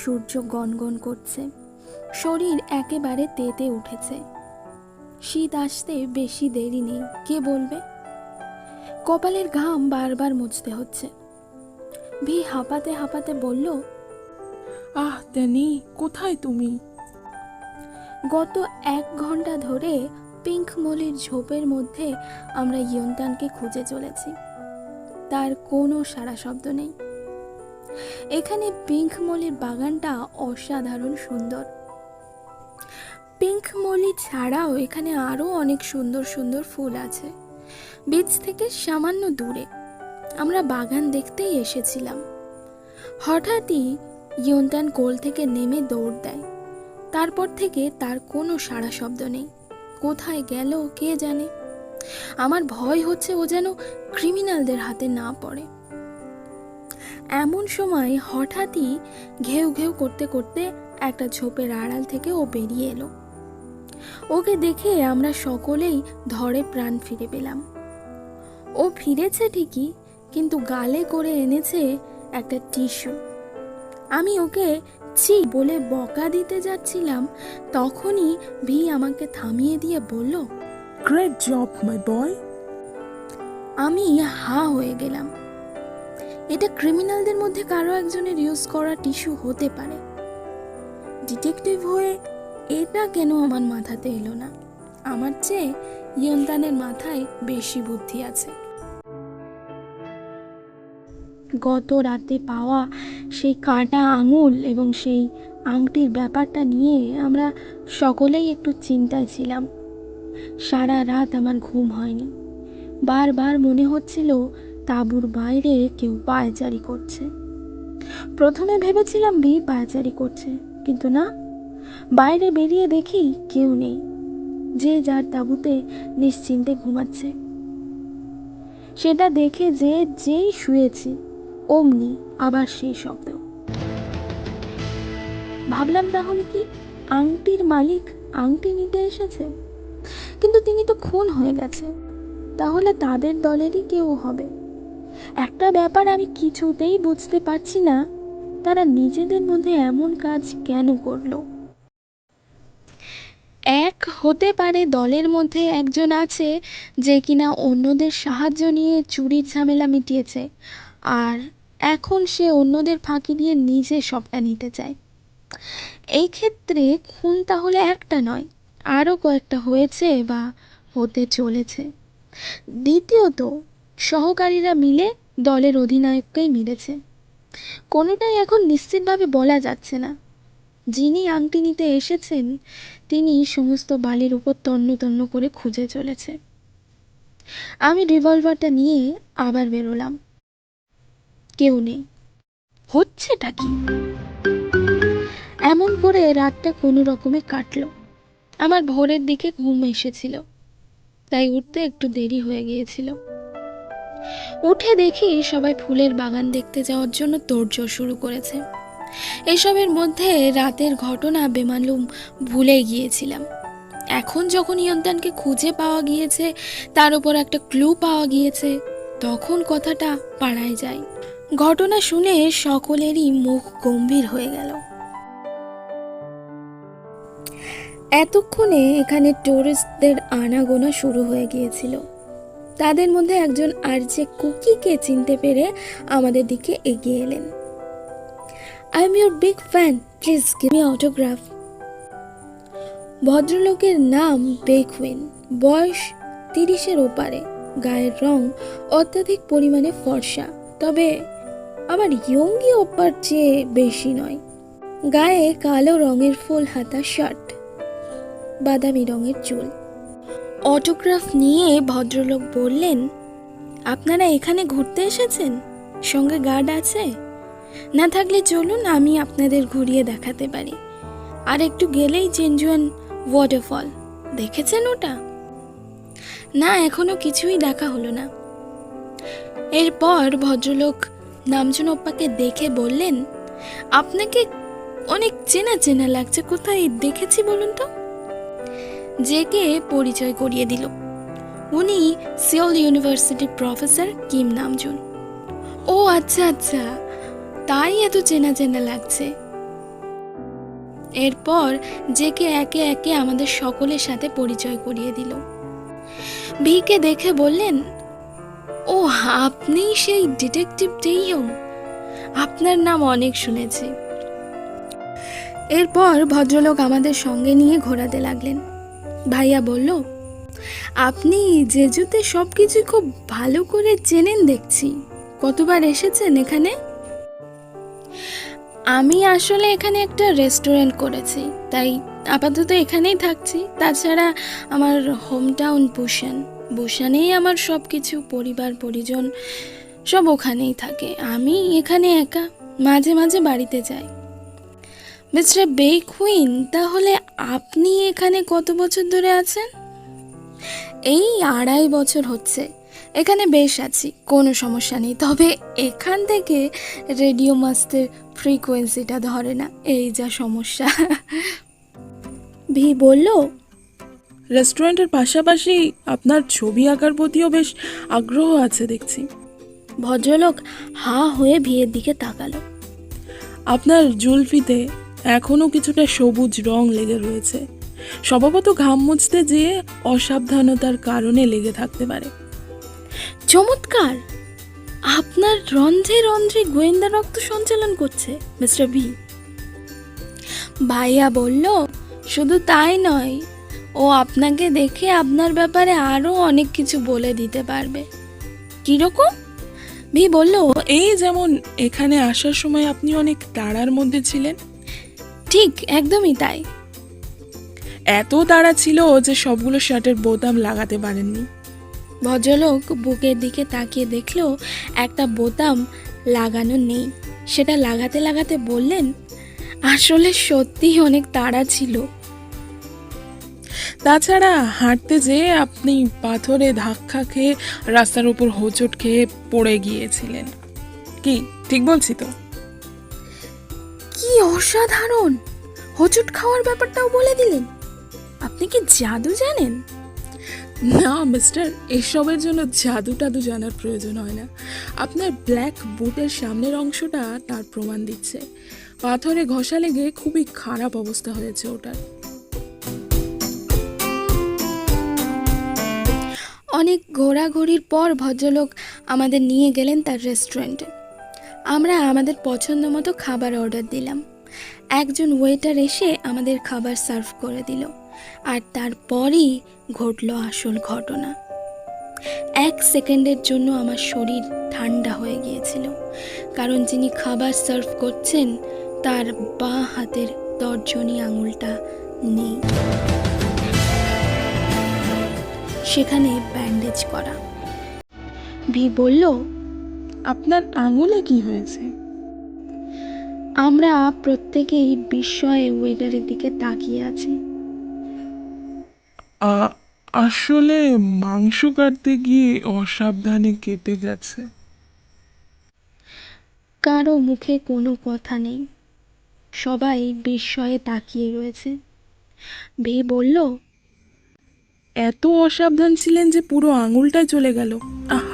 সূর্য গনগন করছে, শরীর একেবারে তেতে উঠেছে। শীত আসতে বেশি দেরি নেই, কে বলবে? কপালের ঘাম বারবার মুছতে হচ্ছে। ভি হাঁপাতে হাঁপাতে বলল, আহ তেনি, কোথায় তুমি? গত 1 ঘন্টা ধরে পিঙ্ক মলির ঝোপের মধ্যে আমরা ইয়ন্তানকে খুঁজে চলেছি। তার কোনো সাড়া শব্দ নেই। এখানে পিঙ্ক মলির বাগানটা অসাধারণ সুন্দর। পিঙ্ক মলি ছাড়াও এখানে আরো অনেক সুন্দর সুন্দর ফুল আছে। বীচ থেকে সামান্য দূরে আমরা বাগান দেখতেই এসেছিলাম। হঠাৎই ইয়ন্তান কোল থেকে নেমে দৌড় দেয়। তারপর থেকে তার কোনো সাড়া শব্দ নেই। কোথায় গেল কে জানে। আমার ভয় হচ্ছে ও যেন ক্রিমিনালদের হাতে না পড়ে। এমন সময় হঠাৎই ঘেউ ঘেউ করতে করতে একটা ঝোপের আড়াল থেকে ও বেরিয়ে এলো। ওকে দেখে আমরা সকলেই ধরে প্রাণ ফিরে পেলাম। ও ফিরেছে ঠিকই, কিন্তু গালে করে এনেছে একটা টিস্যু। আমি ওকে ছি বলে বকা দিতে যাচ্ছিলাম, তখনই ভি আমাকে থামিয়ে দিয়ে বলল, গ্রেট জব মাই বয়। আমি হা হয়ে গেলাম। এটা ক্রিমিনালদের মধ্যে কারো একজনের ইউজ করা টিস্যু হতে পারে। ডিটেকটিভ হয়ে এটা কেন আমার মাথাতে এলো না? আমার চেয়ে ইয়ন্তানের মাথায় বেশি বুদ্ধি আছে। গত রাতে পাওয়া সেই কাটা আঙুল এবং সেই আংটির ব্যাপারটা নিয়ে আমরা সকলেই একটু চিন্তায় ছিলাম। সারা রাত আমার ঘুম হয়নি। বারবার মনে হচ্ছিল তাঁবুর বাইরে কেউ পায়চারি করছে। প্রথমে ভেবেছিলাম ভি পায়চারি করছে, কিন্তু না, বাইরে বেরিয়ে দেখি কেউ নেই। যে যার তাঁবুতে নিশ্চিন্তে ঘুমাচ্ছে। সেটা দেখে যেই শুয়েছি অমনি আবার সেই শব্দ। ভাবলাম তাহলে কি আংটির মালিক আংটি নিতে এসেছে? কিন্তু তিনি তো খুন হয়ে গেছে। তাহলে তাদের দলেরই কেউ হবে। একটা ব্যাপার আমি কিছুতেই বুঝতে পারছি না, তারা নিজেদের মধ্যে এমন কাজ কেন করলো। এক হতে পারে দলের মধ্যে একজন আছে যে কিনা অন্যদের সাহায্য নিয়ে চুরির ঝামেলা মিটিয়েছে, আর এখন সে অন্যদের ফাঁকি দিয়ে নিজে সবটা নিতে চায়। এই ক্ষেত্রে খুন তাহলে একটা নয়, আরও কয়েকটা হয়েছে বা হতে চলেছে। দ্বিতীয়ত, সহকারীরা মিলে দলের অধিনায়ককেই মেরেছে। কোনোটাই এখন নিশ্চিতভাবে বলা যাচ্ছে না। যিনি আংটি নিতে এসেছেন তিনি সমস্ত বালির উপর তন্ন তন্ন করে খুঁজে চলেছে। আমি রিভলভারটা নিয়ে আবার বেরোলাম। কেউ নেই। হচ্ছেটা কি? এমন করে রাতটা কোনো রকমে কাটলো। আমার ভোরের দিকে ঘুম এসেছিল, তাই উঠতে একটু দেরি হয়ে গিয়েছিল। উঠে দেখি সবাই ফুলের বাগান দেখতে যাওয়ার জন্য তোড়জোড় শুরু করেছে। এসবের মধ্যে রাতের ঘটনা বেমালুম ভুলে গিয়েছিলাম। এখন যখন ইয়ন্তানকে খুঁজে পাওয়া গিয়েছে, তার উপর একটা ক্লু পাওয়া গিয়েছে, তখন কথাটা পাড়ায় যায়। ঘটনা শুনে সকলেরই মুখ গম্ভীর হয়ে গেল। এতক্ষণে এখানে টুরিস্টদের আনাগোনা শুরু হয়ে গিয়েছিল। তাদের মধ্যে একজন আরজে কুকিকে চিনতে পেরে আমাদের দিকে এগিয়ে এলেন। I am your big fan, please give me autograph. ভদ্রলোকের নাম বেকুইন। বয়স 30-এর ওপারে। গায়ের রং অত্যাধিক পরিমাণে ফর্সা, তবে আমার ইয়ঙ্গি ওপার চেয়ে বেশি নয়। গায়ে কালো রঙের ফুল হাতা শার্ট, বাদামি রঙের চুল। অটোগ্রাফ নিয়ে ভদ্রলোক বললেন, আপনারা এখানে ঘুরতে এসেছেন? সঙ্গে গার্ড আছে? না থাকলে চলুন, আমি আপনাদের ঘুরিয়ে দেখাতে পারি। আর একটু গেলেই জেনজুয়ান ওয়াটারফল। দেখেছেন ওটা? না, এখনো কিছুই দেখা হলো না। এরপর ভদ্রলোক নামজুন ওপ্পাকে দেখে বললেন, আপনাকে অনেক চেনা চেনা লাগছে, কোথায় দেখেছি বলুন তো? জেকে পরিচয় করিয়ে দিল। উনি সিওল ইউনিভার্সিটির প্রফেসর কিম নামজুন। ও আচ্ছা আচ্ছা, তাই এত চেনা চেনা লাগছে। এরপর জেকে একে একে আমাদের সকলের সাথে পরিচয় করিয়ে দিল। ভিকে দেখে বললেন, ও আপনি সেই ডিটেকটিভ টেইয়ং, আপনার নাম অনেক শুনেছি। এরপর ভদ্রলোক আমাদের সঙ্গে নিয়ে ঘোরাতে লাগলেন। ভাইয়া বলল, আপনি জেজুতে সব কিছু খুব ভালো করে চেনেন দেখছি, কতবার এসেছেন এখানে? আমি আসলে এখানে একটা রেস্টুরেন্ট করেছি, তাই আপাতত এখানেই থাকছি। তাছাড়া আমার হোম টাউন বুসানেই আমার সব কিছু, পরিবার পরিজন সব ওখানেই থাকে। আমি এখানে একা, মাঝে মাঝে বাড়িতে যাই। মিস্টার বেইকুইন, তাহলে আপনি এখানে কত বছর ধরে আছেন? এই 2.5 বছর হচ্ছে। এখানে বেশ আছি, কোনো সমস্যা নেই। তবে এখান থেকে রেডিও মাস্টের ফ্রিকোয়েন্সিটা ধরে না, এই যা সমস্যা। ভি বলল, রেস্টুরেন্টের পাশাপাশি আপনার ছবি আঁকার প্রতিও বেশ আগ্রহ আছে দেখছি। ভদ্রলোক হা হয়ে ভিয়ের দিকে তাকালো। আপনার জুলফিতে এখনো কিছুটা সবুজ রং লেগে রয়েছে। স্বভাবত ঘাম মুছতে যেয়ে অসাবধানতার কারণে লেগে থাকতে পারে। চমৎকার! আপনার রন্ধ্রে রন্ধ্রে গোয়েন্দা রক্ত সঞ্চালন করছে মিস্টার ভি। ভাইয়া বলল, শুধু তাই নয়, ও আপনাকে দেখে আপনার ব্যাপারে আরো অনেক কিছু বলে দিতে পারবে। কিরকম? ভি বলল, এই যেমন এখানে আসার সময় আপনি অনেক তাড়ার মধ্যে ছিলেন। ঠিক একদমই তাই। এত তাড়া ছিল যে সবগুলো শার্টের বোতাম লাগাতে পারেননি। ভদ্রলোক বুকের দিকে তাকিয়ে দেখলো একটা বোতাম লাগানো নেই। সেটা লাগাতে লাগাতে বললেন, আসলে সত্যিই অনেক তাড়া ছিল। তাছাড়া হাঁটতে যেয়ে আপনি পাথরে ধাক্কা খেয়ে রাস্তার উপর হোঁচট খেয়ে পড়ে গিয়েছিলেন। কি ঠিক বলছি তো? কি অসাধারণ! হোঁচট খাওয়ার ব্যাপারটাও বলে দিলেন। আপনি কি জাদু জানেন? না মিস্টার, এসবের জন্য জাদু টাদু জানার প্রয়োজন হয় না। আপনার ব্ল্যাক বুটের সামনের অংশটা তার প্রমাণ দিচ্ছে। পাথরে ঘষা লেগে খুবই খারাপ অবস্থা হয়েছে ওটার। অনেক ঘোরাঘুরির পর ভদ্রলোক আমাদের নিয়ে গেলেন তার রেস্টুরেন্টে। আমরা আমাদের পছন্দ মতো খাবার অর্ডার দিলাম। একজন ওয়েটার এসে আমাদের খাবার সার্ভ করে দিল। আর তারপরই ঘটলো আসল ঘটনা। 1 সেকেন্ডের জন্য আমার শরীর ঠান্ডা হয়ে গিয়েছিল, কারণ যিনি খাবার সার্ভ করছেন তার বাঁ হাতের তর্জনী আঙুলটা নেই, সেখানে ব্যান্ডেজ করা। ভি বলল, আপনার আঙুলে কি হয়েছে? আমরা প্রত্যেকেই বিস্ময়ে ওয়েটারের দিকে তাকিয়ে আছি। আসলে মাংস কাটতে গিয়ে অসাবধানে কেটে গেছে। কারো মুখে কোনো কথা নেই, সবাই বিস্ময়ে তাকিয়ে রয়েছে। ভি বলল, এত অসাবধান ছিলেন যে পুরো আঙুলটাই চলে গেল। আহা,